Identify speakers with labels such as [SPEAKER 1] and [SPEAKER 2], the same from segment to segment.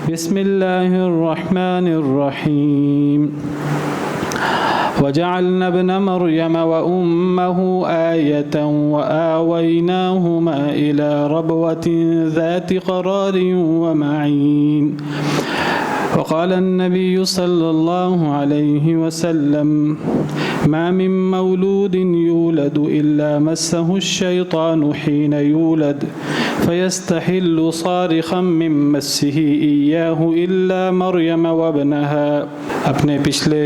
[SPEAKER 1] بسم اللہ الرحمن الرحیم وجعلنا ابن مریم وأمه آية وآويناهما إلى ربوة ذات قرار ومعين وقال النبي صلى الله عليه وسلم ما من مولود يولد إلا مسه الشيطان حين يولد فيستحل صارخا من مسه إياه إلا مريم وابنها۔ اپنے پچھلے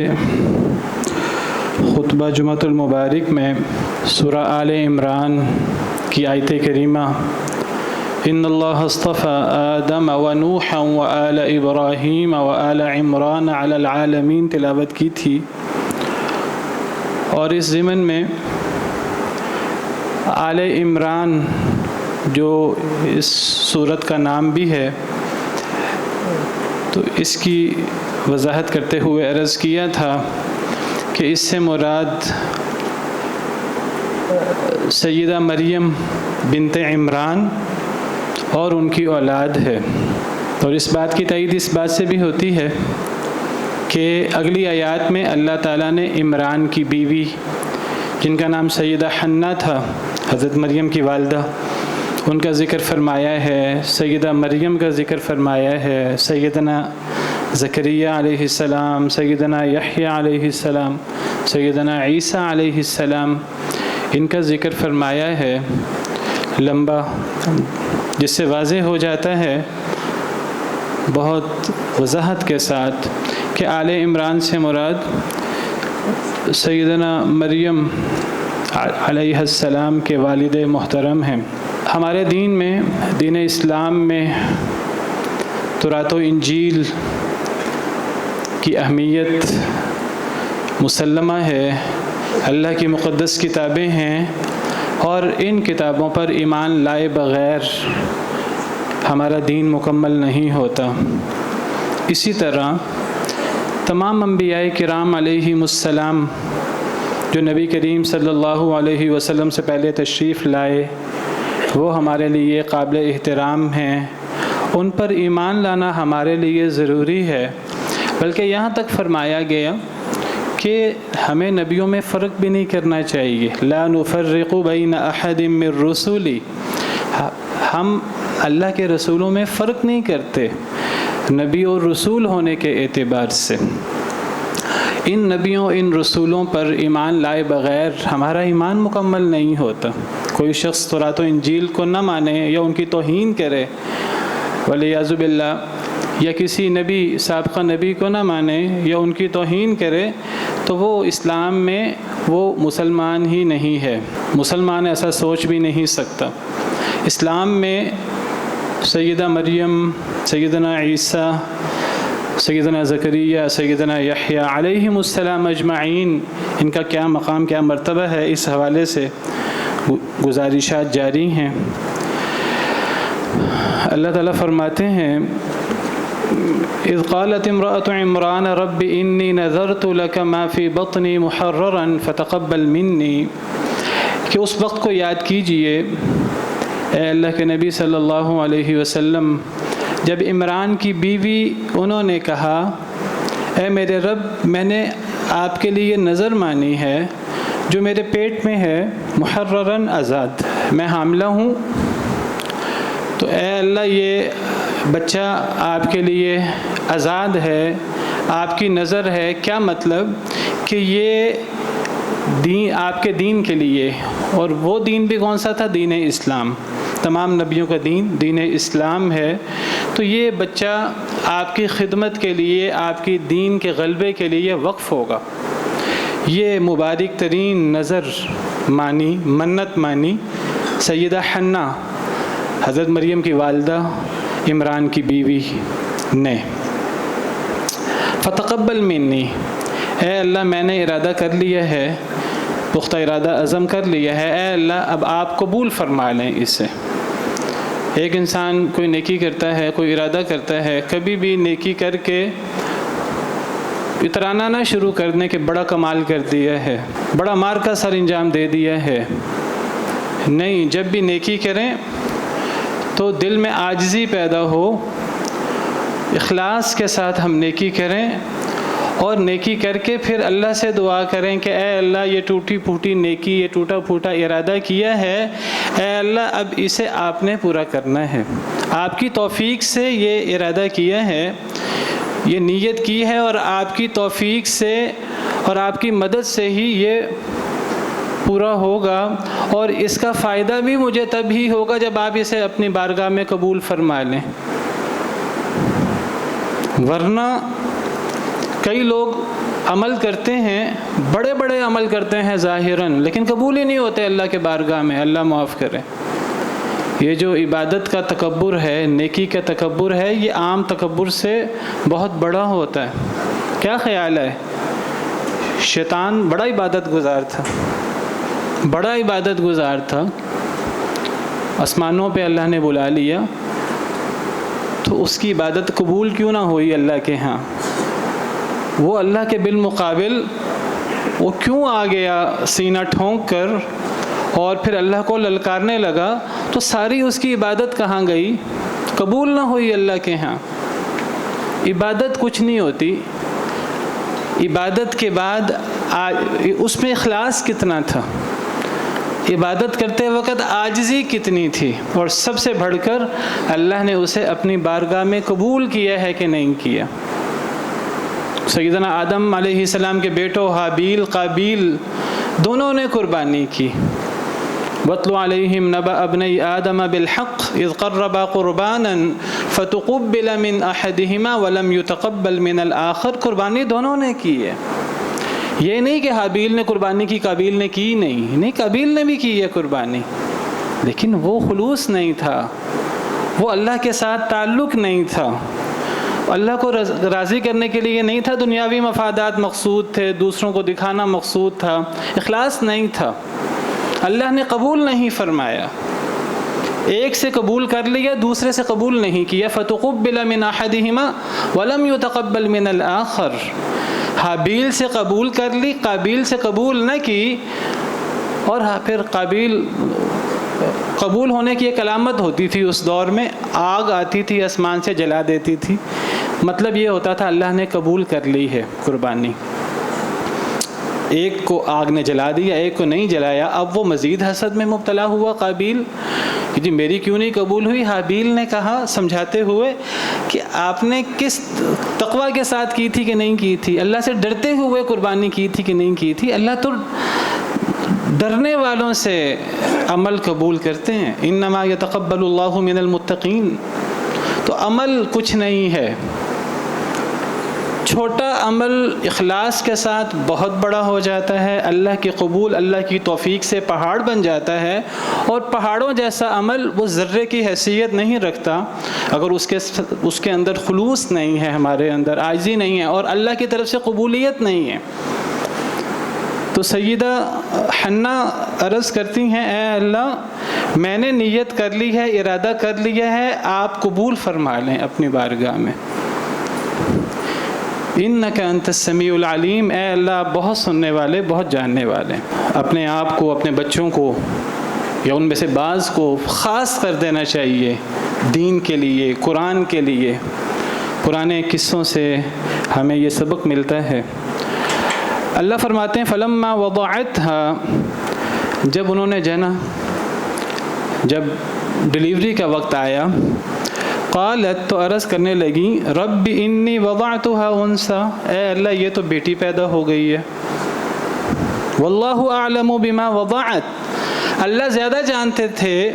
[SPEAKER 1] خطبہ جمعۃ المبارک میں سورہ آل عمران کی آیت کریمہ ان اللہ اصطفى آدم ونوحا وآل ابراہیم وآل عمران علی العالمین تلاوت کی تھی، اور اس ضمن میں آل عمران جو اس سورت کا نام بھی ہے تو اس کی وضاحت کرتے ہوئے عرض کیا تھا کہ اس سے مراد سیدہ مریم بنت عمران اور ان کی اولاد ہے، اور اس بات کی تائید اس بات سے بھی ہوتی ہے کہ اگلی آیات میں اللہ تعالیٰ نے عمران کی بیوی جن کا نام سیدہ حنہ تھا، حضرت مریم کی والدہ، ان کا ذکر فرمایا ہے، سیدہ مریم کا ذکر فرمایا ہے، سیدنا زکریا علیہ السلام، سیدنا یحییٰ علیہ السلام، سیدنا عیسیٰ علیہ السلام، ان کا ذکر فرمایا ہے لمبا، جس سے واضح ہو جاتا ہے بہت وضاحت کے ساتھ کہ آل عمران سے مراد سیدنا مریم علیہ السلام کے والد محترم ہیں۔ ہمارے دین میں، دین اسلام میں تورات و انجیل کی اہمیت مسلمہ ہے، اللہ کی مقدس کتابیں ہیں، اور ان کتابوں پر ایمان لائے بغیر ہمارا دین مکمل نہیں ہوتا۔ اسی طرح تمام انبیاء کرام علیہم السلام جو نبی کریم صلی اللہ علیہ وسلم سے پہلے تشریف لائے وہ ہمارے لیے قابل احترام ہیں، ان پر ایمان لانا ہمارے لیے ضروری ہے، بلکہ یہاں تک فرمایا گیا کہ ہمیں نبیوں میں فرق بھی نہیں کرنا چاہیے، لا نفرق بین احد من رسولی، ہم اللہ کے رسولوں میں فرق نہیں کرتے نبی اور رسول ہونے کے اعتبار سے۔ ان نبیوں ان رسولوں پر ایمان لائے بغیر ہمارا ایمان مکمل نہیں ہوتا۔ کوئی شخص تورات و انجیل کو نہ مانے یا ان کی توہین کرے والعیاذ باللہ، یا کسی نبی سابقہ نبی کو نہ مانے یا ان کی توہین کرے تو وہ اسلام میں وہ مسلمان ہی نہیں ہے، مسلمان ایسا سوچ بھی نہیں سکتا۔ اسلام میں سیدہ مریم، سیدنا عیسیٰ، سیدنا زکریا، سیدنا یحییٰ علیہم السلام اجمعین، ان کا کیا مقام، کیا مرتبہ ہے، اس حوالے سے گزارشات جاری ہیں۔ اللہ تعالیٰ فرماتے ہیں اذ قالت امرأة عمران رب انی نذرت لك ما فی بطنی محررا فتقبل منی، کہ اس وقت کو یاد کیجئے اے اللہ کے نبی صلی اللہ علیہ وسلم جب عمران کی بیوی انہوں نے کہا اے میرے رب میں نے آپ کے لیے نظر مانی ہے جو میرے پیٹ میں ہے، محررن آزاد، میں حاملہ ہوں، تو اے اللہ یہ بچہ آپ کے لیے آزاد ہے، آپ کی نظر ہے، کیا مطلب کہ یہ دین آپ کے دین کے لیے، اور وہ دین بھی کون سا تھا، دین اسلام، تمام نبیوں کا دین دین اسلام ہے، تو یہ بچہ آپ کی خدمت کے لیے، آپ کی دین کے غلبے کے لیے وقف ہوگا۔ یہ مبارک ترین نظر مانی، منت مانی سیدہ حنہ حضرت مریم کی والدہ عمران کی بیوی نے۔ فتقبل منی، اے اللہ میں نے ارادہ کر لیا ہے، پختہ ارادہ عزم کر لیا ہے، اے اللہ اب آپ قبول فرما لیں اسے۔ ایک انسان کوئی نیکی کرتا ہے، کوئی ارادہ کرتا ہے، کبھی بھی نیکی کر کے اترانا نہ شروع کرنے کے بڑا کمال کر دیا ہے، بڑا مار کا سر انجام دے دیا ہے، نہیں، جب بھی نیکی کریں تو دل میں عاجزی پیدا ہو، اخلاص کے ساتھ ہم نیکی کریں اور نیکی کر کے پھر اللہ سے دعا کریں کہ اے اللہ یہ ٹوٹی پھوٹی نیکی، یہ ٹوٹا پھوٹا ارادہ کیا ہے، اے اللہ اب اسے آپ نے پورا کرنا ہے، آپ کی توفیق سے یہ ارادہ کیا ہے، یہ نیت کی ہے، اور آپ کی توفیق سے اور آپ کی مدد سے ہی یہ پورا ہوگا، اور اس کا فائدہ بھی مجھے تب ہی ہوگا جب آپ اسے اپنی بارگاہ میں قبول فرما لیں۔ ورنہ کئی لوگ عمل کرتے ہیں، بڑے بڑے عمل کرتے ہیں ظاہراً، لیکن قبول ہی نہیں ہوتے اللہ کے بارگاہ میں، اللہ معاف کرے۔ یہ جو عبادت کا تکبر ہے، نیکی کا تکبر ہے، یہ عام تکبر سے بہت بڑا ہوتا ہے۔ کیا خیال ہے؟ شیطان بڑا عبادت گزار تھا، بڑا عبادت گزار تھا، آسمانوں پہ اللہ نے بلا لیا، تو اس کی عبادت قبول کیوں نہ ہوئی اللہ کے ہاں؟ وہ اللہ کے بالمقابل وہ کیوں آ گیا سینہ ٹھونک کر اور پھر اللہ کو للکارنے لگا؟ تو ساری اس کی عبادت کہاں گئی؟ قبول نہ ہوئی اللہ کے ہاں۔ عبادت کچھ نہیں ہوتی، عبادت کے بعد اس میں اخلاص کتنا تھا، عبادت کرتے وقت عاجزی کتنی تھی، اور سب سے بڑھ کر اللہ نے اسے اپنی بارگاہ میں قبول کیا ہے کہ نہیں کیا۔ سیدنا آدم علیہ السلام کے بیٹوں حابیل قابیل دونوں نے قربانی کی۔ وَاتْلُ عَلَيْهِمْ نَبَأَ ابْنَيْ آدَمَ بِالْحَقِّ إِذْ قَرَّبَا قُرْبَانًا فَتُقُبِّلَ مِنْ أَحَدِهِمَا وَلَمْ يُتَقَبَّلْ مِنَ الْآخَرِ۔ قربانی دونوں نے کی ہے، یہ نہیں کہ حابیل نے قربانی کی قابیل نے کی نہیں، قابیل نے بھی کی ہے قربانی، لیکن وہ خلوص نہیں تھا، وہ اللہ کے ساتھ تعلق نہیں تھا، اللہ کو راضی کرنے کے لیے نہیں تھا، دنیاوی مفادات مقصود تھے، دوسروں کو دکھانا مقصود تھا، اخلاص نہیں تھا، اللہ نے قبول نہیں فرمایا۔ ایک سے قبول کر لیا، دوسرے سے قبول نہیں کیا۔ فَتُقُبِّلَ مِنْ أَحَدِهِمَا وَلَمْ يُتَقَبَّلْ مِنَ الْآخَرِ۔ حابیل سے قبول کر لی، قابیل سے قبول نہ کی، اور پھر قابیل قبول ہونے کی ایک علامت ہوتی تھی اس دور میں، آگ آتی تھی آسمان سے جلا دیتی تھی، مطلب یہ ہوتا تھا اللہ نے قبول کر لی ہے قربانی۔ ایک کو آگ نے جلا دیا، ایک کو نہیں جلایا، اب وہ مزید حسد میں مبتلا ہوا قابیل کہ جی میری کیوں نہیں قبول ہوئی۔ حابیل نے کہا سمجھاتے ہوئے کہ آپ نے کس تقوی کے ساتھ کی تھی کہ نہیں کی تھی، اللہ سے ڈرتے ہوئے قربانی کی تھی کہ نہیں کی تھی۔ اللہ تو ڈرنے والوں سے عمل قبول کرتے ہیں، انما یتقبل اللہ من المتقین۔ تو عمل کچھ نہیں ہے، چھوٹا عمل اخلاص کے ساتھ بہت بڑا ہو جاتا ہے، اللہ کی قبول اللہ کی توفیق سے پہاڑ بن جاتا ہے، اور پہاڑوں جیسا عمل وہ ذرے کی حیثیت نہیں رکھتا اگر اس کے اندر خلوص نہیں ہے، ہمارے اندر عاجزی نہیں ہے اور اللہ کی طرف سے قبولیت نہیں ہے۔ تو سیدہ حنا عرض کرتی ہیں اے اللہ میں نے نیت کر لی ہے، ارادہ کر لیا ہے، آپ قبول فرما لیں اپنی بارگاہ میں۔ انک انت السمیع العلیم، اے اللہ بہت سننے والے بہت جاننے والے۔ اپنے آپ کو، اپنے بچوں کو یا ان میں سے بعض کو خاص کر دینا چاہیے دین کے لیے، قرآن کے لیے۔ پرانے قصوں سے ہمیں یہ سبق ملتا ہے۔ اللہ فرماتے ہیں فلما وضعتها، جب انہوں نے جنا، جب ڈیلیوری کا وقت آیا، قالت تو عرض کرنے لگی رب انی وضعتها انثى، اے اللہ یہ تو بیٹی پیدا ہو گئی ہے، واللہ اعلم بما وضعت، اللہ زیادہ جانتے تھے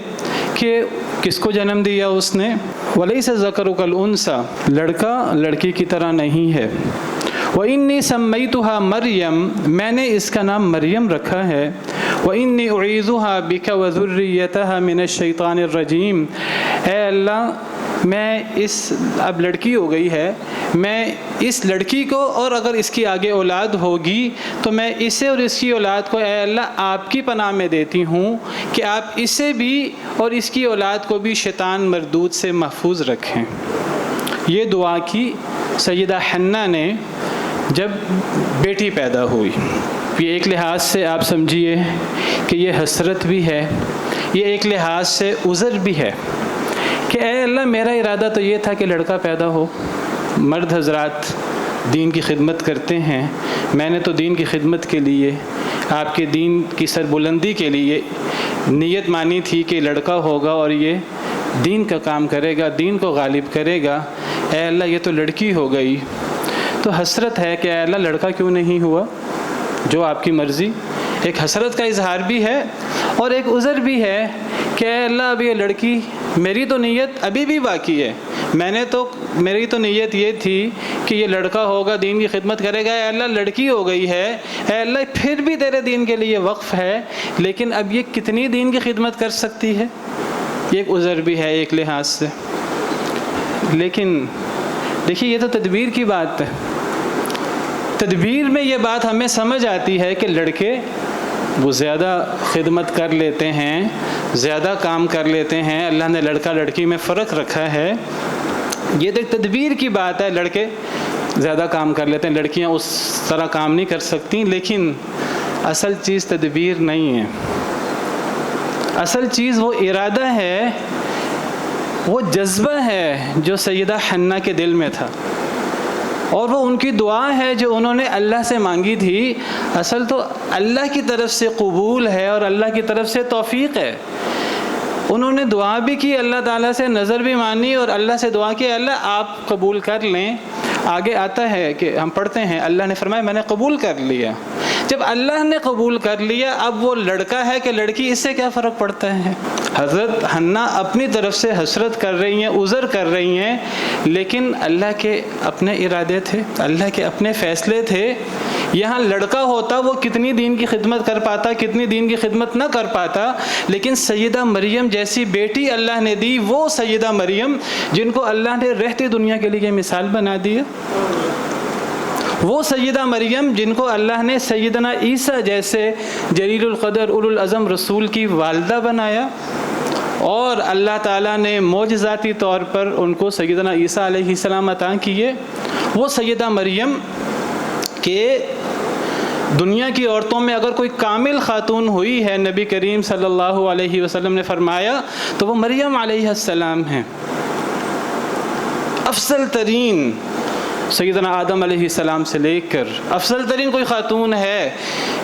[SPEAKER 1] کہ کس کو جنم دیا اس نے، ولیس الذکر کالانثى، لڑکا لڑکی کی طرح نہیں ہے، وانی سمیتها مریم، میں نے اس کا نام مریم رکھا ہے، وانی اعیذها بک وذریتها من الشیطان الرجیم، اے اللہ میں اس اب لڑکی ہو گئی ہے، میں اس لڑکی کو اور اگر اس کی آگے اولاد ہوگی تو میں اسے اور اس کی اولاد کو اے اللہ آپ کی پناہ میں دیتی ہوں کہ آپ اسے بھی اور اس کی اولاد کو بھی شیطان مردود سے محفوظ رکھیں۔ یہ دعا کی سیدہ حنا نے جب بیٹی پیدا ہوئی۔ یہ ایک لحاظ سے آپ سمجھیے کہ یہ حسرت بھی ہے، یہ ایک لحاظ سے عذر بھی ہے کہ اے اللہ میرا ارادہ تو یہ تھا کہ لڑکا پیدا ہو، مرد حضرات دین کی خدمت کرتے ہیں، میں نے تو دین کی خدمت کے لیے، آپ کے دین کی سربلندی کے لیے نیت مانی تھی کہ لڑکا ہوگا اور یہ دین کا کام کرے گا، دین کو غالب کرے گا، اے اللہ یہ تو لڑکی ہو گئی، تو حسرت ہے کہ اے اللہ لڑکا کیوں نہیں ہوا، جو آپ کی مرضی۔ ایک حسرت کا اظہار بھی ہے اور ایک عذر بھی ہے کہ اے اللہ اب یہ لڑکی، میری تو نیت ابھی بھی باقی ہے، میری تو نیت یہ تھی کہ یہ لڑکا ہوگا، دین کی خدمت کرے گا، اے اللہ لڑکی ہو گئی ہے، اے اللہ پھر بھی تیرے دین کے لیے وقف ہے، لیکن اب یہ کتنی دین کی خدمت کر سکتی ہے، یہ ایک عذر بھی ہے ایک لحاظ سے۔ لیکن دیکھیے یہ تو تدبیر کی بات ہے، تدبیر میں یہ بات ہمیں سمجھ آتی ہے کہ لڑکے وہ زیادہ خدمت کر لیتے ہیں، زیادہ کام کر لیتے ہیں، اللہ نے لڑکا لڑکی میں فرق رکھا ہے، یہ تو ایک تدبیر کی بات ہے، لڑکے زیادہ کام کر لیتے ہیں، لڑکیاں اس طرح کام نہیں کر سکتی، لیکن اصل چیز تدبیر نہیں ہے، اصل چیز وہ ارادہ ہے، وہ جذبہ ہے جو سیدہ حنہ کے دل میں تھا، اور وہ ان کی دعا ہے جو انہوں نے اللہ سے مانگی تھی۔ اصل تو اللہ کی طرف سے قبول ہے اور اللہ کی طرف سے توفیق ہے۔ انہوں نے دعا بھی کی، اللہ تعالیٰ سے نظر بھی مانی اور اللہ سے دعا کی اللہ آپ قبول کر لیں۔ آگے آتا ہے کہ ہم پڑھتے ہیں اللہ نے فرمایا میں نے قبول کر لیا۔ جب اللہ نے قبول کر لیا اب وہ لڑکا ہے کہ لڑکی، اس سے کیا فرق پڑتا ہے؟ حضرت حنہ اپنی طرف سے حسرت کر رہی ہیں، عذر کر رہی ہیں، لیکن اللہ کے اپنے ارادے تھے، اللہ کے اپنے فیصلے تھے۔ یہاں لڑکا ہوتا وہ کتنی دین کی خدمت کر پاتا، کتنی دین کی خدمت نہ کر پاتا، لیکن سیدہ مریم جیسی بیٹی اللہ نے دی، وہ سیدہ مریم جن کو اللہ نے رہتی دنیا کے لیے مثال بنا دی، وہ سیدہ مریم جن کو اللہ نے سیدنا عیسیٰ جیسے جلیل القدر اولو العزم رسول کی والدہ بنایا، اور اللہ تعالیٰ نے معجزاتی طور پر ان کو سیدنا عیسیٰ علیہ السلام عطا کیے۔ وہ سیدہ مریم کہ دنیا کی عورتوں میں اگر کوئی کامل خاتون ہوئی ہے، نبی کریم صلی اللہ علیہ وسلم نے فرمایا تو وہ مریم علیہ السلام ہیں۔ افضل ترین سیدنا آدم علیہ السلام سے لے کر افضل ترین کوئی خاتون ہے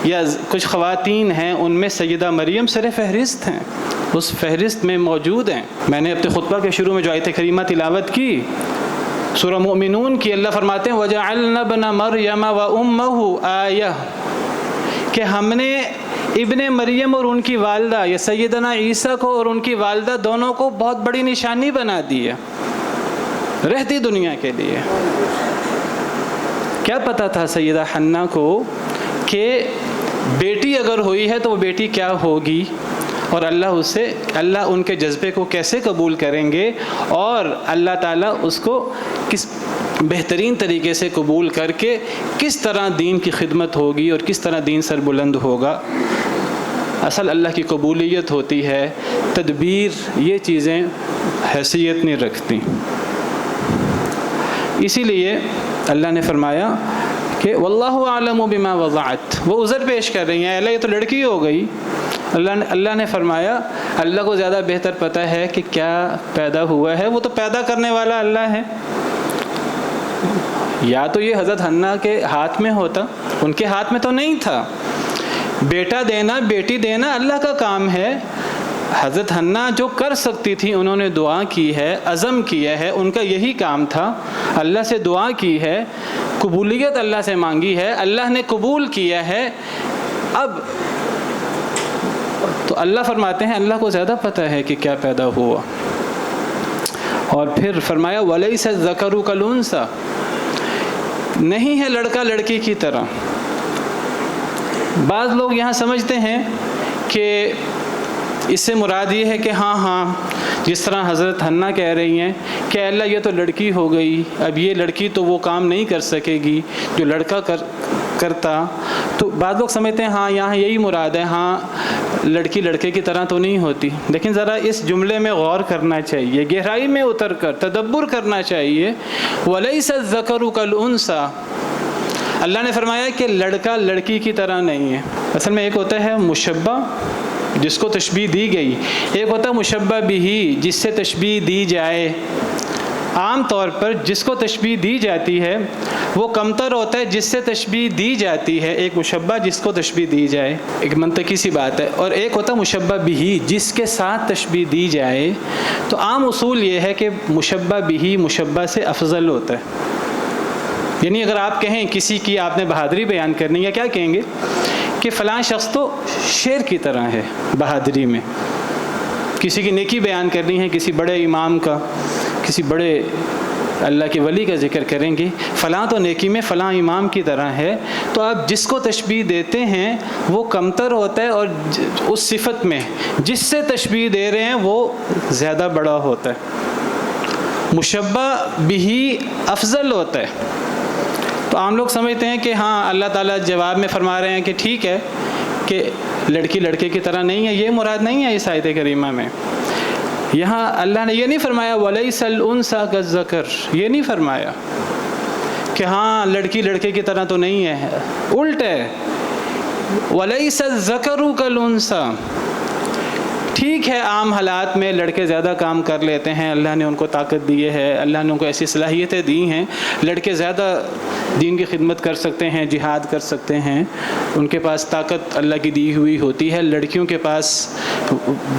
[SPEAKER 1] یا کچھ خواتین ہیں، ان میں سیدہ مریم سر فہرست ہیں، اس فہرست میں موجود ہیں۔ میں نے اپنے خطبہ کے شروع میں جو آیت کریمہ تلاوت کی سورہ مومنون کی، اللہ فرماتے ہیں وَجَعَلْنَا ابْنَ مَرْيَمَ وَأُمَّهُ آیَةً، کہ ہم نے ابن مریم اور ان کی والدہ یا سیدنا عیسیٰ کو اور ان کی والدہ دونوں کو بہت بڑی نشانی بنا دی ہے رہتی دنیا کے لیے۔ کیا پتہ تھا سیدہ حنہ کو کہ بیٹی اگر ہوئی ہے تو وہ بیٹی کیا ہوگی، اور اللہ ان کے جذبے کو کیسے قبول کریں گے، اور اللہ تعالیٰ اس کو کس بہترین طریقے سے قبول کر کے کس طرح دین کی خدمت ہوگی اور کس طرح دین سر بلند ہوگا۔ اصل اللہ کی قبولیت ہوتی ہے، تدبیر یہ چیزیں حیثیت نہیں رکھتی۔ اسی لیے اللہ نے فرمایا کہ واللہ اعلم بما وضعت، وہ عذر پیش کر رہی ہیں اللہ یہ تو لڑکی ہو گئی۔ اللہ نے فرمایا اللہ کو زیادہ بہتر پتہ ہے کہ کیا پیدا ہوا ہے، وہ تو پیدا کرنے والا اللہ ہے۔ یا تو یہ حضرت حنہ کے ہاتھ میں ہوتا، ان کے ہاتھ میں تو نہیں تھا۔ بیٹا دینا بیٹی دینا اللہ کا کام ہے۔ حضرت حنہ جو کر سکتی تھی انہوں نے دعا کی ہے، عزم کیا ہے، ان کا یہی کام تھا، اللہ سے دعا کی ہے، قبولیت اللہ سے مانگی ہے، اللہ نے قبول کیا ہے۔ اب تو اللہ فرماتے ہیں اللہ کو زیادہ پتہ ہے کہ کیا پیدا ہوا، اور پھر فرمایا وَلَيْسَ الذَّكَرُ كَالْأُنثَىٰ، نہیں ہے لڑکا لڑکی کی طرح۔ بعض لوگ یہاں سمجھتے ہیں کہ اس سے مراد یہ ہے کہ ہاں جس طرح حضرت حنہ کہہ رہی ہیں کہ اللہ یہ تو لڑکی ہو گئی، اب یہ لڑکی تو وہ کام نہیں کر سکے گی جو لڑکا کرتا، تو بعض لوگ سمجھتے ہیں ہاں یہاں یہی مراد ہے، ہاں لڑکی لڑکے کی طرح تو نہیں ہوتی۔ لیکن ذرا اس جملے میں غور کرنا چاہیے، گہرائی میں اتر کر تدبر کرنا چاہیے۔ وَلَيْسَ الذَّكَرُ كَالْأُنثَىٰ، اللہ نے فرمایا کہ لڑکا لڑکی کی طرح نہیں ہے۔ اصل میں ایک ہوتا ہے مشبہ جس کو تشبیہ دی گئی، ایک ہوتا ہے مشبہ بہ جس سے تشبیہ دی جائے۔ عام طور پر جس کو تشبیہ دی جاتی ہے وہ کمتر ہوتا ہے جس سے تشبیہ دی جاتی ہے. ایک مشبہ جس کو تشبیہ دی جائے ایک منطقی سی بات ہے, اور ایک ہوتا ہے مشبہ بہی جس کے ساتھ تشبیہ دی جائے. تو عام اصول یہ ہے کہ مشبہ بہی مشبہ سے افضل ہوتا ہے. یعنی اگر آپ کہیں کسی کی آپ نے بہادری بیان کرنی ہے, کیا کہیں گے کہ فلاں شخص تو شیر کی طرح ہے بہادری میں. کسی کی نیکی بیان کرنی ہے, کسی بڑے امام کا, کسی بڑے اللہ کے ولی کا ذکر کریں گے, فلاں تو نیکی میں فلاں امام کی طرح ہے. تو آپ جس کو تشبیہ دیتے ہیں وہ کمتر ہوتا ہے, اور اس صفت میں جس سے تشبیہ دے رہے ہیں وہ زیادہ بڑا ہوتا ہے. مشبہ بہی افضل ہوتا ہے. تو عام لوگ سمجھتے ہیں کہ ہاں اللہ تعالیٰ جواب میں فرما رہے ہیں کہ ٹھیک ہے کہ لڑکی لڑکے کی طرح نہیں ہے. یہ مراد نہیں ہے اس آیت کریمہ میں. یہاں اللہ نے یہ نہیں فرمایا وَلَيْسَ الْأُنْثَىٰ كَالذَّكَرِ, یہ نہیں فرمایا کہ ہاں لڑکی لڑکے کی طرح تو نہیں ہے. الٹ ہے وَلَيْسَ الذَّكَرُ كَالْأُنْثَىٰ. ٹھیک ہے عام حالات میں لڑکے زیادہ کام کر لیتے ہیں, اللہ نے ان کو طاقت دی ہے, اللہ نے ان کو ایسی صلاحیتیں دی ہیں. لڑکے زیادہ دین کی خدمت کر سکتے ہیں, جہاد کر سکتے ہیں, ان کے پاس طاقت اللہ کی دی ہوئی ہوتی ہے. لڑکیوں کے پاس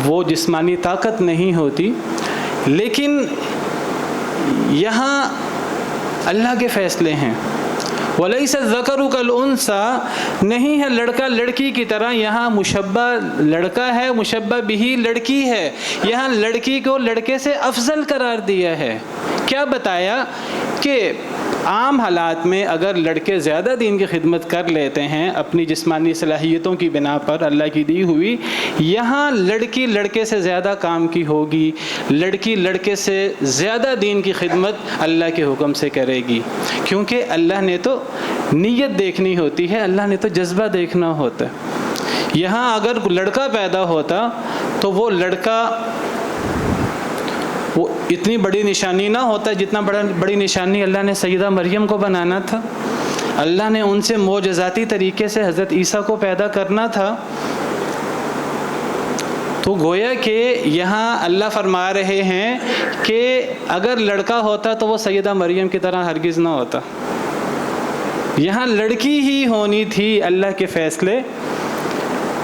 [SPEAKER 1] وہ جسمانی طاقت نہیں ہوتی. لیکن یہاں اللہ کے فیصلے ہیں. وَلَيْسَ الذَّكَرُ كَالْأُنْثَىٰ, نہیں ہے لڑکا لڑکی کی طرح. یہاں مشبہ لڑکا ہے, مشبہ بہی لڑکی ہے. یہاں لڑکی کو لڑکے سے افضل قرار دیا ہے. کیا بتایا کہ عام حالات میں اگر لڑکے زیادہ دین کی خدمت کر لیتے ہیں اپنی جسمانی صلاحیتوں کی بنا پر اللہ کی دی ہوئی, یہاں لڑکی لڑکے سے زیادہ کام کی ہوگی, لڑکی لڑکے سے زیادہ دین کی خدمت اللہ کے حکم سے کرے گی. کیونکہ اللہ نے تو نیت دیکھنی ہوتی ہے, اللہ نے تو جذبہ دیکھنا ہوتا ہے. یہاں اگر لڑکا پیدا ہوتا تو وہ لڑکا وہ اتنی بڑی نشانی نہ ہوتا جتنا بڑی نشانی اللہ نے سیدہ مریم کو بنانا تھا. اللہ نے ان سے معجزاتی طریقے سے حضرت عیسیٰ کو پیدا کرنا تھا. تو گویا کہ یہاں اللہ فرما رہے ہیں کہ اگر لڑکا ہوتا تو وہ سیدہ مریم کی طرح ہرگز نہ ہوتا. یہاں لڑکی ہی ہونی تھی اللہ کے فیصلے,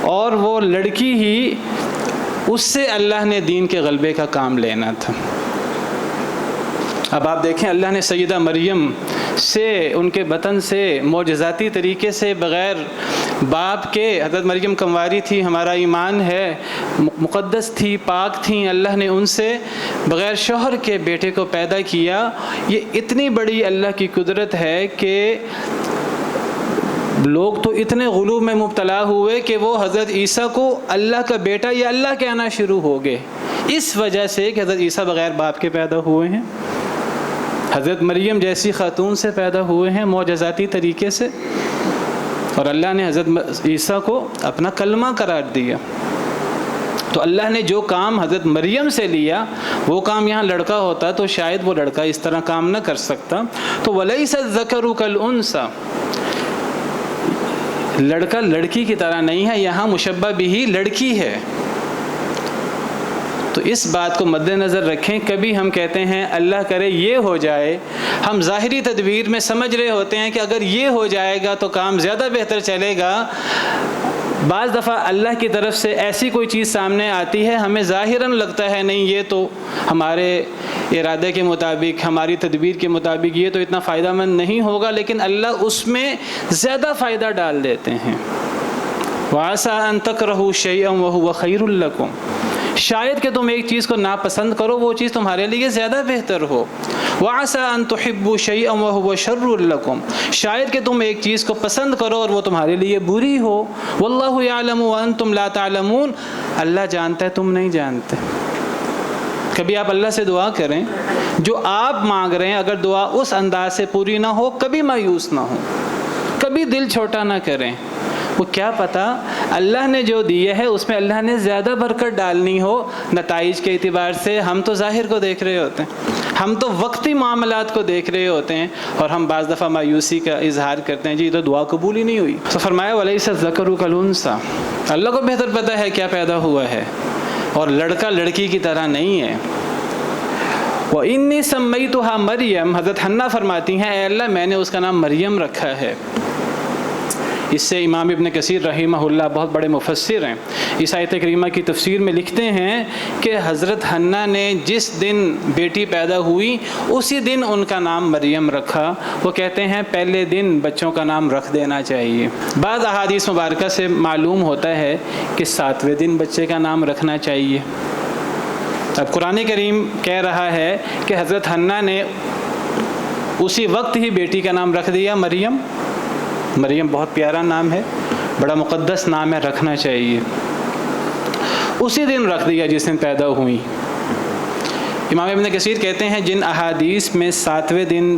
[SPEAKER 1] اور وہ لڑکی ہی اس سے اللہ نے دین کے غلبے کا کام لینا تھا. اب آپ دیکھیں اللہ نے سیدہ مریم سے, ان کے بطن سے معجزاتی طریقے سے بغیر باپ کے, حضرت مریم کنواری تھی, ہمارا ایمان ہے, مقدس تھی, پاک تھیں, اللہ نے ان سے بغیر شوہر کے بیٹے کو پیدا کیا. یہ اتنی بڑی اللہ کی قدرت ہے کہ لوگ تو اتنے غلو میں مبتلا ہوئے کہ وہ حضرت عیسیٰ کو اللہ کا بیٹا یا اللہ کہنا شروع ہو گئے, اس وجہ سے کہ حضرت عیسیٰ بغیر باپ کے پیدا ہوئے ہیں, حضرت مریم جیسی خاتون سے پیدا ہوئے ہیں معجزاتی طریقے سے, اور اللہ نے حضرت عیسیٰ کو اپنا کلمہ قرار دیا. تو اللہ نے جو کام حضرت مریم سے لیا وہ کام یہاں لڑکا ہوتا تو شاید وہ لڑکا اس طرح کام نہ کر سکتا. تو وَلَيْسَ الذَّكَرُ كَالْأُنْثَىٰ, لڑکا لڑکی کی طرح نہیں ہے, یہاں مشبہ بہی لڑکی ہے. تو اس بات کو مد نظر رکھیں. کبھی ہم کہتے ہیں اللہ کرے یہ ہو جائے, ہم ظاہری تدبیر میں سمجھ رہے ہوتے ہیں کہ اگر یہ ہو جائے گا تو کام زیادہ بہتر چلے گا. بعض دفعہ اللہ کی طرف سے ایسی کوئی چیز سامنے آتی ہے, ہمیں ظاہراً لگتا ہے نہیں یہ تو ہمارے ارادے کے مطابق, ہماری تدبیر کے مطابق یہ تو اتنا فائدہ مند نہیں ہوگا, لیکن اللہ اس میں زیادہ فائدہ ڈال دیتے ہیں. وَعَسَىٰ أَن تَكْرَهُوا شَيْئًا وَهُوَ خَيْرٌ لَكُمْ, شاید کہ تم ایک چیز کو ناپسند کرو وہ چیز تمہارے لیے زیادہ بہتر ہو. وَعَسَىٰ أَن تُحِبُّوا شَيْئًا وَهُوَ شَرٌّ لَكُمْ, شاید کہ تم ایک چیز کو پسند کرو اور وہ تمہارے لیے بری ہو. وَاللَّهُ يَعْلَمُ وَأَنْتُمْ لَا تَعْلَمُونَ, اللہ جانتا ہے تم نہیں جانتے. کبھی آپ اللہ سے دعا کریں, جو آپ مانگ رہے ہیں اگر دعا اس انداز سے پوری نہ ہو کبھی مایوس نہ ہو, کبھی دل چھوٹا نہ کریں. وہ کیا پتہ اللہ نے جو دیا ہے اس میں اللہ نے زیادہ برکت ڈالنی ہو نتائج کے اعتبار سے. ہم تو ظاہر کو دیکھ رہے ہوتے ہیں, ہم تو وقتی معاملات کو دیکھ رہے ہوتے ہیں, اور ہم بعض دفعہ مایوسی کا اظہار کرتے ہیں جی تو دعا قبول ہی نہیں ہوئی. تو فرمایا وَلَيْسَ الذَّكَرُ كَالْأُنْثَىٰ, اللہ کو بہتر پتہ ہے کیا پیدا ہوا ہے, اور لڑکا لڑکی کی طرح نہیں ہے. وَإِنِّي سَمَّيْتُهَا مریم، حضرت حنہ فرماتی ہیں اے اللہ میں نے اس کا نام مریم رکھا ہے۔ اس سے امام ابن کثیر رحمہ اللہ بہت بڑے مفسر ہیں، اس آیت کریمہ کی تفسیر میں لکھتے ہیں کہ حضرت حنہ نے جس دن بیٹی پیدا ہوئی اسی دن ان کا نام مریم رکھا۔ وہ کہتے ہیں پہلے دن بچوں کا نام رکھ دینا چاہیے۔ بعض احادیث مبارکہ سے معلوم ہوتا ہے کہ 7ویں دن بچے کا نام رکھنا چاہیے۔ اب قرآن کریم کہہ رہا ہے کہ حضرت حنہ نے اسی وقت ہی بیٹی کا نام رکھ دیا مریم۔ مریم بہت پیارا نام ہے، بڑا مقدس نام ہے، رکھنا چاہیے۔ اسی دن رکھ دیا جس دن پیدا ہوئی۔ امام ابن کثیر کہتے ہیں جن احادیث میں 7ویں دن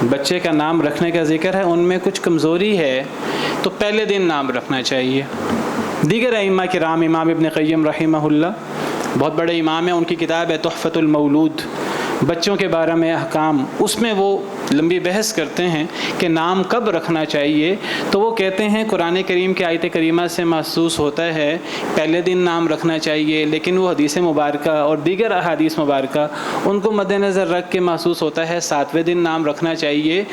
[SPEAKER 1] بچے کا نام رکھنے کا ذکر ہے ان میں کچھ کمزوری ہے، تو پہلے دن نام رکھنا چاہیے۔ دیگر ائمہ کرام، امام ابن قیم رحمہ اللہ بہت بڑے امام ہیں، ان کی کتاب ہے تحفۃ المولود، بچوں کے بارے میں احکام، اس میں وہ لمبی بحث کرتے ہیں کہ نام کب رکھنا چاہیے۔ تو وہ کہتے ہیں قرآن کریم کی آیت کریمہ سے محسوس ہوتا ہے پہلے دن نام رکھنا چاہیے، لیکن وہ حدیث مبارکہ اور دیگر احادیث مبارکہ ان کو مد نظر رکھ کے محسوس ہوتا ہے 7ویں دن نام رکھنا چاہیے۔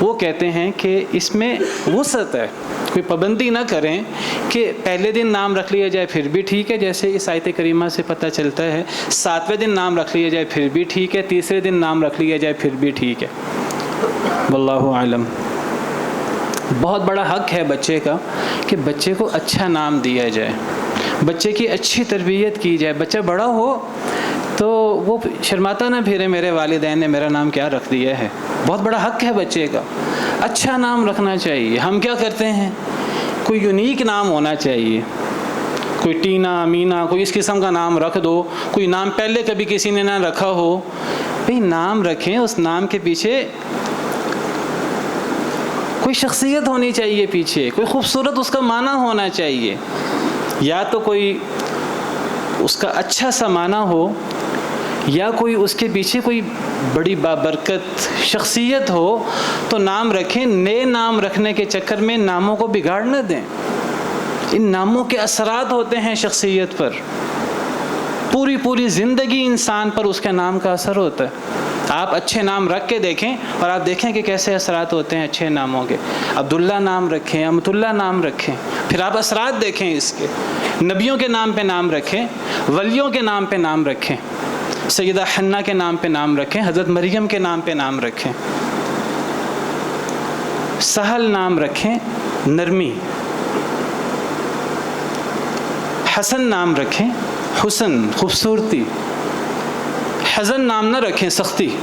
[SPEAKER 1] وہ کہتے ہیں کہ اس میں وسعت ہے، کوئی پابندی نہ کریں کہ پہلے دن نام رکھ لیا جائے پھر بھی ٹھیک ہے، جیسے اس آیت کریمہ سے پتہ چلتا ہے 7ویں دن نام رکھ لیا جائے پھر بھی ٹھیک ہے، تیسرے دن نام رکھ لیا جائے پھر بھی ٹھیک ہے۔ واللہ اعلم۔ بہت بڑا حق ہے بچے کا کہ بچے کو اچھا نام دیا جائے، بچے کی اچھی تربیت کی جائے۔ بچہ بڑا ہو تو وہ شرماتا نہ پھرے میرے والدین نے میرا نام کیا رکھ دیا ہے۔ بہت بڑا حق ہے بچے کا، اچھا نام رکھنا چاہیے۔ ہم کیا کرتے ہیں، کوئی یونیک نام ہونا چاہیے، کوئی ٹینا، مینا، کوئی اس قسم کا نام رکھ دو، کوئی نام پہلے کبھی کسی نے نہ رکھا ہو۔ بھئی نام رکھیں، اس نام کے پیچھے کوئی شخصیت ہونی چاہیے، پیچھے کوئی خوبصورت اس کا معنی ہونا چاہیے، یا تو کوئی اس کا اچھا سا معنی ہو، یا کوئی اس کے پیچھے کوئی بڑی بابرکت شخصیت ہو تو نام رکھیں۔ نئے نام رکھنے کے چکر میں ناموں کو بگاڑ نہ دیں۔ ان ناموں کے اثرات ہوتے ہیں شخصیت پر، پوری زندگی انسان پر اس کے نام کا اثر ہوتا ہے۔ آپ اچھے نام رکھ کے دیکھیں اور آپ دیکھیں کہ کیسے اثرات ہوتے ہیں اچھے ناموں کے۔ عبداللہ نام رکھیں، امت اللہ نام رکھیں، پھر آپ اثرات دیکھیں اس کے۔ نبیوں کے نام پہ نام رکھیں، ولیوں کے نام پہ نام رکھیں، سیدہ حنہ کے نام پہ نام رکھیں، حضرت مریم کے نام پہ نام رکھیں۔ سہل نام رکھیں، نرمی۔ حسن نام رکھیں، حسن، خوبصورتی۔ حزن نام نہ رکھیں، سختی۔ نبی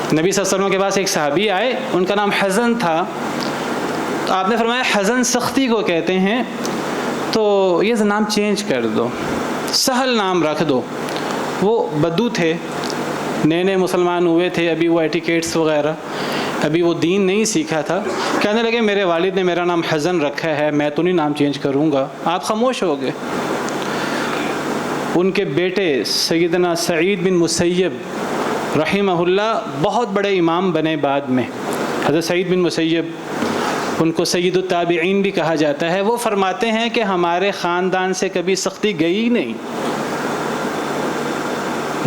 [SPEAKER 1] صلی اللہ علیہ وسلم کے پاس ایک صحابی آئے، ان کا نام حزن تھا، تو آپ نے فرمایا حزن سختی کو کہتے ہیں، تو یہ نام چینج کر دو، سہل نام رکھ دو۔ وہ بدو تھے، نئے مسلمان ہوئے تھے، ابھی وہ ایٹیکیٹس وغیرہ، ابھی وہ دین نہیں سیکھا تھا، کہنے لگے میرے والد نے میرا نام حزن رکھا ہے، میں تو نہیں نام چینج کروں گا۔ آپ خاموش ہو گئے۔ ان کے بیٹے سیدنا سعید بن مسیب رحمہ اللہ بہت بڑے امام بنے بعد میں۔ حضرت سعید بن مسیب، ان کو سید التابعین بھی کہا جاتا ہے، وہ فرماتے ہیں کہ ہمارے خاندان سے کبھی سختی گئی نہیں۔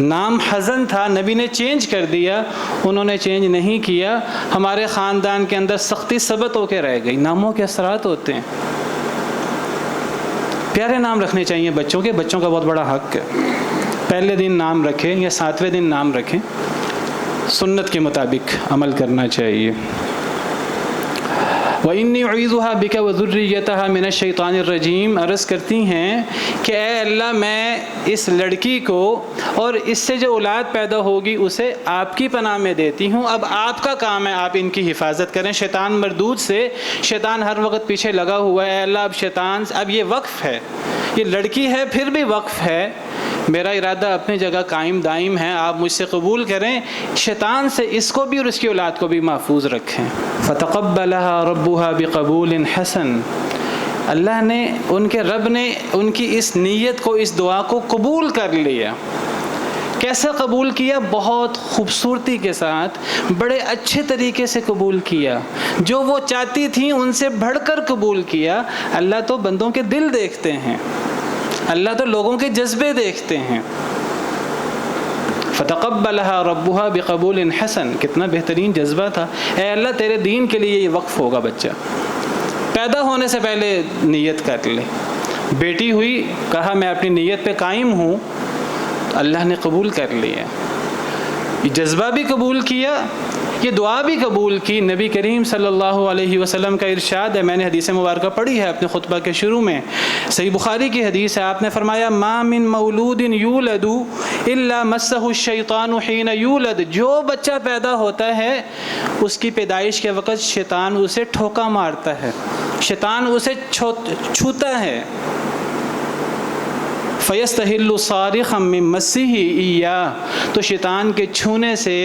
[SPEAKER 1] نام حزن تھا، نبی نے چینج کر دیا، انہوں نے چینج نہیں کیا، ہمارے خاندان کے اندر سختی ثبت ہو کے رہ گئی۔ ناموں کے اثرات ہوتے ہیں۔ پیارے نام رکھنے چاہیے بچوں کے، بچوں کا بہت بڑا حق ہے۔ پہلے دن نام رکھیں یا 7ویں دن نام رکھیں، سنت کے مطابق عمل کرنا چاہیے۔ وَإِنِّي أُعِيذُهَا بِكَ وَذُرِّيَّتَهَا مِنَ الشَّيْطَانِ الرَّجِيمِ، عرض کرتی ہیں کہ اے اللہ میں اس لڑکی کو اور اس سے جو اولاد پیدا ہوگی اسے آپ کی پناہ میں دیتی ہوں۔ اب آپ کا کام ہے آپ ان کی حفاظت کریں شیطان مردود سے۔ شیطان ہر وقت پیچھے لگا ہوا ہے۔ اے اللہ اب شیطان، اب یہ وقف ہے، یہ لڑکی ہے پھر بھی وقف ہے، میرا ارادہ اپنی جگہ قائم دائم ہے، آپ مجھ سے قبول کریں، شیطان سے اس کو بھی اور اس کی اولاد کو بھی محفوظ رکھیں۔ فَتَقَبَّلَهَا رَبُّهَا بِقَبُولٍ حَسَنٍ، اللہ نے، ان کے رب نے ان کی اس نیت کو، اس دعا کو قبول کر لیا۔ کیسے قبول کیا؟ بہت خوبصورتی کے ساتھ، بڑے اچھے طریقے سے قبول کیا، جو وہ چاہتی تھیں ان سے بڑھ کر قبول کیا۔ اللہ تو بندوں کے دل دیکھتے ہیں، اللہ تو لوگوں کے جذبے دیکھتے ہیں۔ فتقبلها ربها بقبول حسن، کتنا بہترین جذبہ تھا، اے اللہ تیرے دین کے لیے یہ وقف ہوگا بچہ، پیدا ہونے سے پہلے نیت کر لے، بیٹی ہوئی کہا میں اپنی نیت پہ قائم ہوں، اللہ نے قبول کر لیا، یہ جذبہ بھی قبول کیا، یہ دعا بھی قبول کی۔ نبی کریم صلی اللہ علیہ وسلم کا ارشاد ہے، میں نے حدیث مبارکہ پڑھی ہے اپنے خطبہ کے شروع میں، صحیح بخاری کی حدیث ہے، آپ نے فرمایا ما من مولود یولد الا مسہ الشیطان حین یولد، جو بچہ پیدا ہوتا ہے اس کی پیدائش کے وقت شیطان اسے ٹھوکا مارتا ہے، شیطان اسے چھوتا ہے، فَيَسْتَحِلُّ صَارِخًا مِّن مَسِّهِ إِيَّاهُ، تو شیطان کے چھونے سے،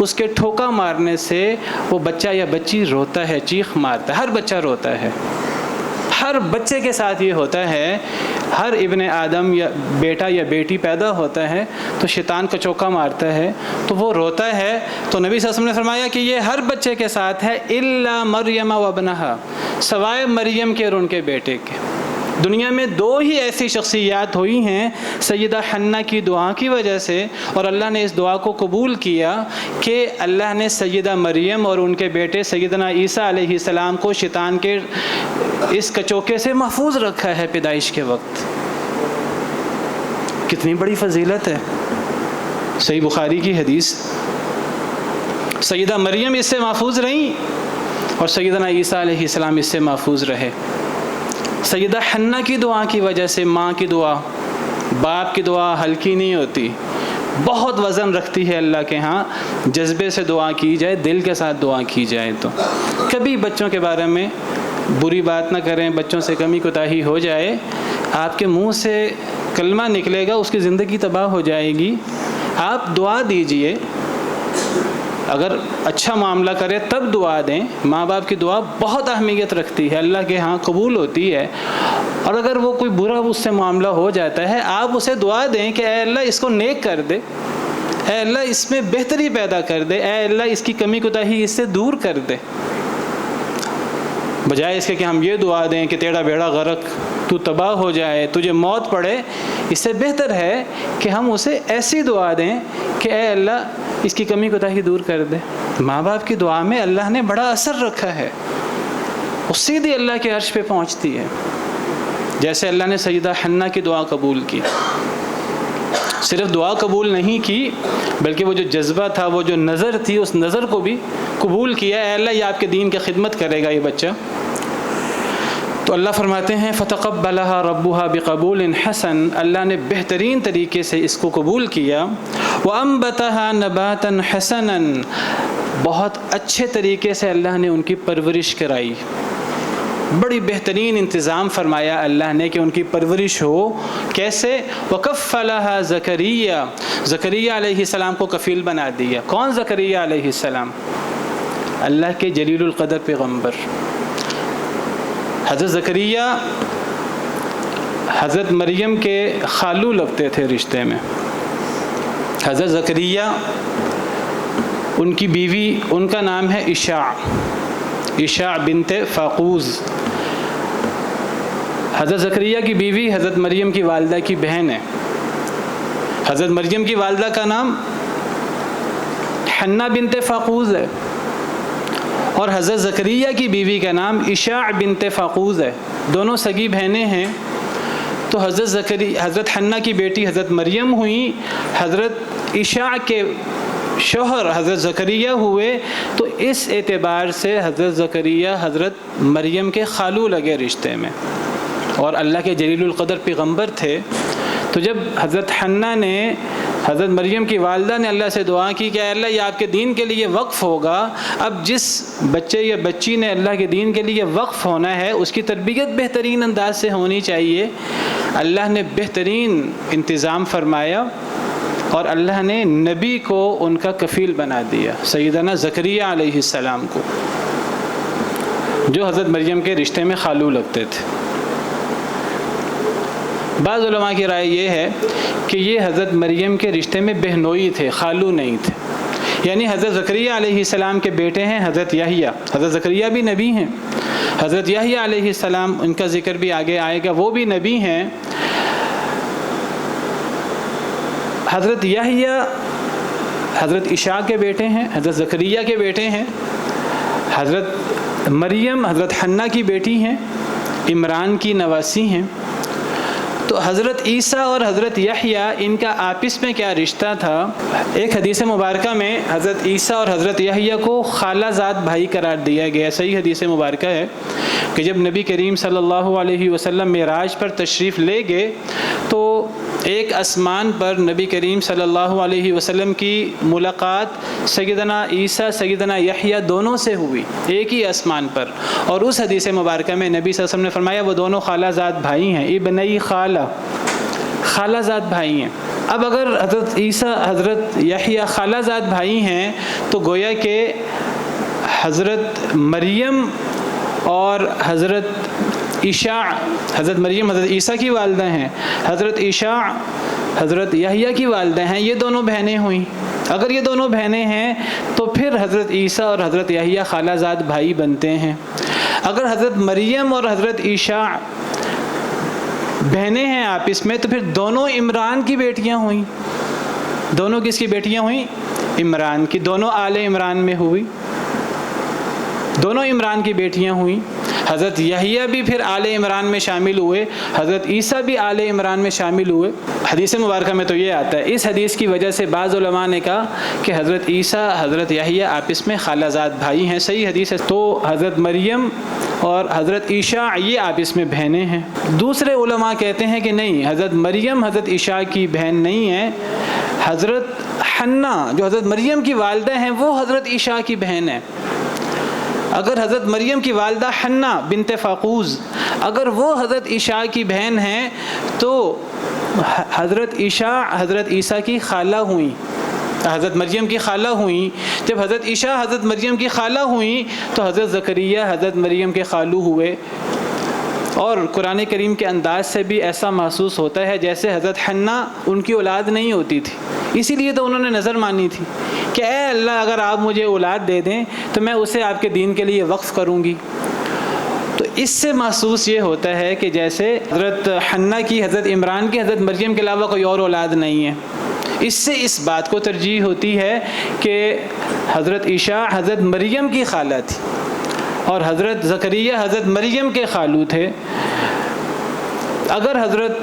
[SPEAKER 1] اس کے ٹھوکا مارنے سے وہ بچہ یا بچی روتا ہے، چیخ مارتا ہے، ہر بچہ روتا ہے، ہر بچے کے ساتھ یہ ہوتا ہے، ہر ابن آدم یا بیٹا یا بیٹی پیدا ہوتا ہے تو شیطان کا چوکا مارتا ہے تو وہ روتا ہے، تو نبی صلی اللہ علیہ وسلم نے فرمایا کہ یہ ہر بچے کے ساتھ ہے، الا مریم وابنہا، سوائے مریم کے اور ان کے بیٹے کے۔ دنیا میں دو ہی ایسی شخصیات ہوئی ہیں سیدہ حنہ کی دعا کی وجہ سے، اور اللہ نے اس دعا کو قبول کیا کہ اللہ نے سیدہ مریم اور ان کے بیٹے سیدنا عیسیٰ علیہ السلام کو شیطان کے اس کچوکے سے محفوظ رکھا ہے پیدائش کے وقت۔ کتنی بڑی فضیلت ہے، صحیح بخاری کی حدیث، سیدہ مریم اس سے محفوظ رہیں اور سیدنا عیسیٰ علیہ السلام اس سے محفوظ رہے۔ سیدہ حنہ کی دعا کی وجہ سے، ماں کی دعا، باپ کی دعا ہلکی نہیں ہوتی، بہت وزن رکھتی ہے اللہ کے ہاں، جذبے سے دعا کی جائے، دل کے ساتھ دعا کی جائے تو۔ کبھی بچوں کے بارے میں بری بات نہ کریں، بچوں سے کمی کوتاہی ہو جائے، آپ کے منہ سے کلمہ نکلے گا اس کی زندگی تباہ ہو جائے گی، آپ دعا دیجئے، اگر اچھا معاملہ کرے تب دعا دیں، ماں باپ کی دعا بہت اہمیت رکھتی ہے، اللہ کے ہاں قبول ہوتی ہے، اور اگر وہ کوئی برا اس سے معاملہ ہو جاتا ہے آپ اسے دعا دیں کہ اے اللہ اس کو نیک کر دے، اے اللہ اس میں بہتری پیدا کر دے، اے اللہ اس کی کمی کوتاہی اس سے دور کر دے، بجائے اس کے کہ ہم یہ دعا دیں کہ تیرا بیڑا غرق، تو تباہ ہو جائے، تجھے موت پڑے۔ اس سے بہتر ہے کہ ہم اسے ایسی دعا دیں کہ اے اللہ اس کی کمی کوتاہی دور کر دے۔ ماں باپ کی دعا میں اللہ نے بڑا اثر رکھا ہے، وہ سیدھی اللہ کے عرش پہ پہنچتی ہے، جیسے اللہ نے سیدہ حنہ کی دعا قبول کی، صرف دعا قبول نہیں کی بلکہ وہ جو جذبہ تھا، وہ جو نظر تھی، اس نظر کو بھی قبول کیا، اے اللہ یہ آپ کے دین کی خدمت کرے گا یہ بچہ۔ تو اللہ فرماتے ہیں فَتَقَبَّلَهَا رَبُّهَا بِقَبُولٍ حَسَن، اللہ نے بہترین طریقے سے اس کو قبول کیا، وَأَنبَتَهَا نَبَاتًا حَسَنًا، بہت اچھے طریقے سے اللہ نے ان کی پرورش کرائی، بڑی بہترین انتظام فرمایا اللہ نے کہ ان کی پرورش ہو۔ کیسے؟ وَكَفَّلَهَا زَكَرِيَّا، زکریا علیہ السلام کو کفیل بنا دیا۔ کون زکریا علیہ السلام؟ اللہ کے جلیل القدر پیغمبر حضرت زکریا حضرت مریم کے خالو لگتے تھے رشتے میں۔ حضرت زکریا ان کی بیوی، ان کا نام ہے عشاء بنت فاقوز۔ حضرت زکریا کی بیوی حضرت مریم کی والدہ کی بہن ہے۔ حضرت مریم کی والدہ کا نام حنہ بنت فاقوز ہے اور حضرت زکریا کی بیوی کا نام عشاء بنت فاقوز ہے، دونوں سگی بہنیں ہیں۔ تو حضرت حنہ کی بیٹی حضرت مریم ہوئی، حضرت عشاء کے شوہر حضرت زکریا ہوئے، تو اس اعتبار سے حضرت زکریا حضرت مریم کے خالو لگے رشتے میں، اور اللہ کے جلیل القدر پیغمبر تھے۔ تو جب حضرت حنہ نے، حضرت مریم کی والدہ نے اللہ سے دعا کی کہ اے اللہ یہ آپ کے دین کے لیے وقف ہوگا، اب جس بچے یا بچی نے اللہ کے دین کے لیے وقف ہونا ہے اس کی تربیت بہترین انداز سے ہونی چاہیے، اللہ نے بہترین انتظام فرمایا اور اللہ نے نبی کو ان کا کفیل بنا دیا، سیدنا زکریا علیہ السلام کو، جو حضرت مریم کے رشتے میں خالو لگتے تھے۔ بعض علماء کی رائے یہ ہے کہ یہ حضرت مریم کے رشتے میں بہنوئی تھے، خالو نہیں تھے، یعنی حضرت زکریا علیہ السلام کے بیٹے ہیں حضرت یحییٰ، حضرت زکریا بھی نبی ہیں، حضرت یحییٰ علیہ السلام ان کا ذکر بھی آگے آئے گا، وہ بھی نبی ہیں۔ حضرت یحییٰ حضرت عیسیٰ کے بیٹے ہیں، حضرت زکریا کے بیٹے ہیں، حضرت مریم حضرت حنہ کی بیٹی ہیں، عمران کی نواسی ہیں۔ تو حضرت عیسیٰ اور حضرت یحییٰ ان کا آپس میں کیا رشتہ تھا؟ ایک حدیث مبارکہ میں حضرت عیسیٰ اور حضرت یحییٰ کو خالہ زاد بھائی قرار دیا گیا۔ صحیح حدیث مبارکہ ہے کہ جب نبی کریم صلی اللہ علیہ وسلم معراج پر تشریف لے گئے تو ایک آسمان پر نبی کریم صلی اللہ علیہ وسلم کی ملاقات سیدنا عیسیٰ سیدنا یحییٰ دونوں سے ہوئی، ایک ہی آسمان پر، اور اس حدیث مبارکہ میں نبی صلی اللہ علیہ وسلم نے فرمایا وہ دونوں خالہ زاد بھائی ہیں، ابنی خالہ زاد بھائی ہیں۔ اب اگر حضرت عیسیٰ حضرت یحییٰ خالہ زاد بھائی ہیں تو گویا کہ حضرت مریم اور حضرت عیسیٰ، حضرت مریم حضرت عیسیٰ کی والدہ ہیں، حضرت عیسیٰ حضرت یحییٰ کی والدہ ہیں، یہ دونوں بہنیں ہوئیں۔ اگر یہ دونوں بہنیں ہیں تو پھر حضرت عیسیٰ اور حضرت یحییٰ خالہ زاد بھائی بنتے ہیں۔ اگر حضرت مریم اور حضرت عیسیٰ بہنیں ہیں آپس میں تو پھر دونوں عمران کی بیٹیاں ہوئیں۔ دونوں کس کی بیٹیاں ہوئیں؟ عمران کی، دونوں آل عمران میں ہوئی، دونوں عمران کی بیٹیاں ہوئیں۔ حضرت یحییٰ بھی پھر آل عمران میں شامل ہوئے، حضرت عیسیٰ بھی آل عمران میں شامل ہوئے۔ حدیث مبارکہ میں تو یہ آتا ہے۔ اس حدیث کی وجہ سے بعض علماء نے کہا کہ حضرت عیسیٰ حضرت یحییٰ آپس میں خالہ زاد بھائی ہیں، صحیح حدیث ہے۔ تو حضرت مریم اور حضرت عیسیٰ یہ آپس میں بہنیں ہیں۔ دوسرے علماء کہتے ہیں کہ نہیں، حضرت مریم حضرت عیسیٰ کی بہن نہیں ہے، حضرت حنہ جو حضرت مریم کی والدہ ہیں وہ حضرت عیسیٰ کی بہن ہے۔ اگر حضرت مریم کی والدہ حنہ بنت فاقوز اگر وہ حضرت عیسیٰ کی بہن ہیں تو حضرت عیسیٰ حضرت عیسیٰ کی خالہ ہوئیں، حضرت مریم کی خالہ ہوئیں۔ جب حضرت عیسیٰ حضرت مریم کی خالہ ہوئیں تو حضرت زکریا حضرت مریم کے خالو ہوئے۔ اور قرآن کریم کے انداز سے بھی ایسا محسوس ہوتا ہے جیسے حضرت حنہ ان کی اولاد نہیں ہوتی تھی، اسی لیے تو انہوں نے نظر مانی تھی کہ اے اللہ اگر آپ مجھے اولاد دے دیں تو میں اسے آپ کے دین کے لیے وقف کروں گی۔ تو اس سے محسوس یہ ہوتا ہے کہ جیسے حضرت حنہ کی حضرت عمران کی حضرت مریم کے علاوہ کوئی اور اولاد نہیں ہے۔ اس سے اس بات کو ترجیح ہوتی ہے کہ حضرت عیسیٰ حضرت مریم کی خالہ تھی اور حضرت زکریا حضرت مریم کے خالو تھے۔ اگر حضرت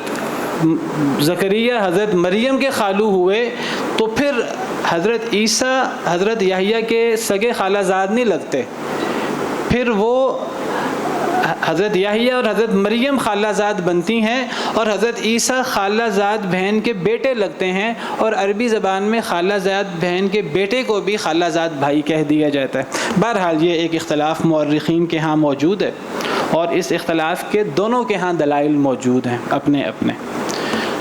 [SPEAKER 1] زکریا حضرت مریم کے خالو ہوئے تو پھر حضرت عیسیٰ حضرت یحییٰ کے سگے خالہ زاد نہیں لگتے، پھر وہ حضرت یحییٰ اور حضرت مریم خالہ زاد بنتی ہیں اور حضرت عیسیٰ خالہ زاد بہن کے بیٹے لگتے ہیں، اور عربی زبان میں خالہ زاد بہن کے بیٹے کو بھی خالہ زاد بھائی کہہ دیا جاتا ہے۔ بہرحال یہ ایک اختلاف مورخین کے ہاں موجود ہے اور اس اختلاف کے دونوں کے ہاں دلائل موجود ہیں اپنے اپنے۔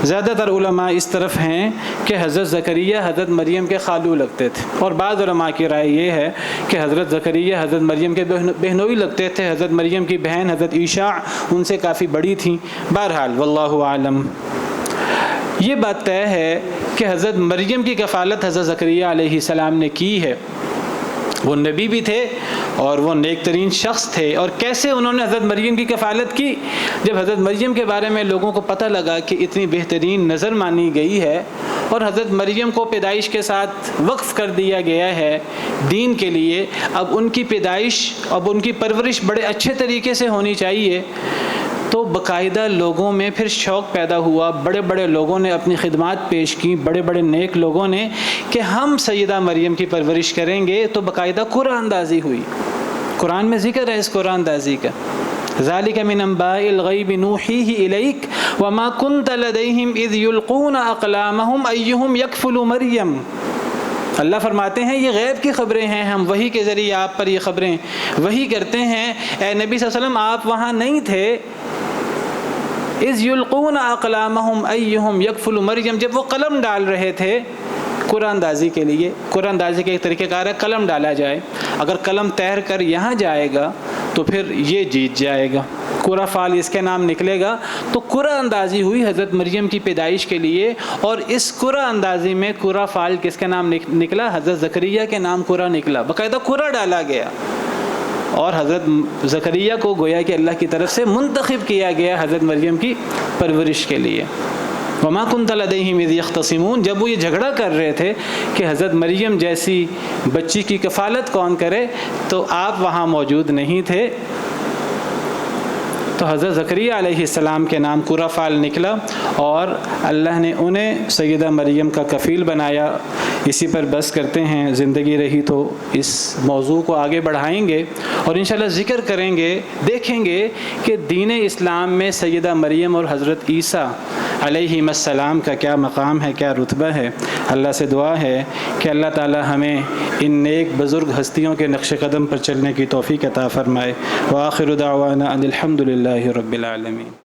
[SPEAKER 1] زیادہ تر علماء اس طرف ہیں کہ حضرت زکریا حضرت مریم کے خالو لگتے تھے، اور بعض علماء کی رائے یہ ہے کہ حضرت زکریا حضرت مریم کے بہنوئی لگتے تھے، حضرت مریم کی بہن حضرت عیسیٰ ان سے کافی بڑی تھیں۔ بہرحال واللہ عالم، یہ بات طے ہے کہ حضرت مریم کی کفالت حضرت زکریا علیہ السلام نے کی ہے۔ وہ نبی بھی تھے اور وہ نیک ترین شخص تھے۔ اور کیسے انہوں نے حضرت مریم کی کفالت کی؟ جب حضرت مریم کے بارے میں لوگوں کو پتہ لگا کہ اتنی بہترین نظر مانی گئی ہے اور حضرت مریم کو پیدائش کے ساتھ وقف کر دیا گیا ہے دین کے لیے، اب ان کی پیدائش اب ان کی پرورش بڑے اچھے طریقے سے ہونی چاہیے، تو باقاعدہ لوگوں میں پھر شوق پیدا ہوا، بڑے بڑے لوگوں نے اپنی خدمات پیش کی، بڑے بڑے نیک لوگوں نے کہ ہم سیدہ مریم کی پرورش کریں گے، تو باقاعدہ قرآن اندازی ہوئی۔ قرآن میں ذکر ہے اس قرآن اندازی کا، ذالک من انباء الغیب نوحیہ الیک وما کنت لدیہم اذ یلقون اقلامہم ایہم یکفل مریم۔ اللہ فرماتے ہیں یہ غیب کی خبریں ہیں، ہم وحی کے ذریعے آپ پر یہ خبریں وحی کرتے ہیں۔ اے نبی صلی اللہ علیہ وسلم آپ وہاں نہیں تھے، اذ یلقون اقلامہم ایہم یکفل مریم، جب وہ قلم ڈال رہے تھے قرآن اندازی کے لیے۔ قرآن اندازی کا ایک طریقہ کار ہے قلم ڈالا جائے، اگر قلم تیر کر یہاں جائے گا تو پھر یہ جیت جائے گا، قرہ فال اس کے نام نکلے گا۔ تو قرہ اندازی ہوئی حضرت مریم کی پیدائش کے لیے، اور اس قرہ اندازی میں قرہ فال کس کے نام نکلا؟ حضرت زکریا کے نام قرہ نکلا، باقاعدہ قرہ ڈالا گیا، اور حضرت زکریا کو گویا کہ اللہ کی طرف سے منتخب کیا گیا حضرت مریم کی پرورش کے لیے۔ وما كنت لديهم اذ يختصمون، جب وہ یہ جھگڑا کر رہے تھے کہ حضرت مریم جیسی بچی کی کفالت کون کرے، تو آپ وہاں موجود نہیں تھے۔ تو حضرت زکریہ علیہ السلام کے نام قرافال نکلا اور اللہ نے انہیں سیدہ مریم کا کفیل بنایا۔ اسی پر بس کرتے ہیں، زندگی رہی تو اس موضوع کو آگے بڑھائیں گے اور انشاءاللہ ذکر کریں گے، دیکھیں گے کہ دین اسلام میں سیدہ مریم اور حضرت عیسیٰ علیہ السلام کا کیا مقام ہے، کیا رتبہ ہے۔ اللہ سے دعا ہے کہ اللہ تعالی ہمیں ان نیک بزرگ ہستیوں کے نقش قدم پر چلنے کی توفیق عطا فرمائے۔ وآخر دعوانا ان الحمد للہ رب العالمین۔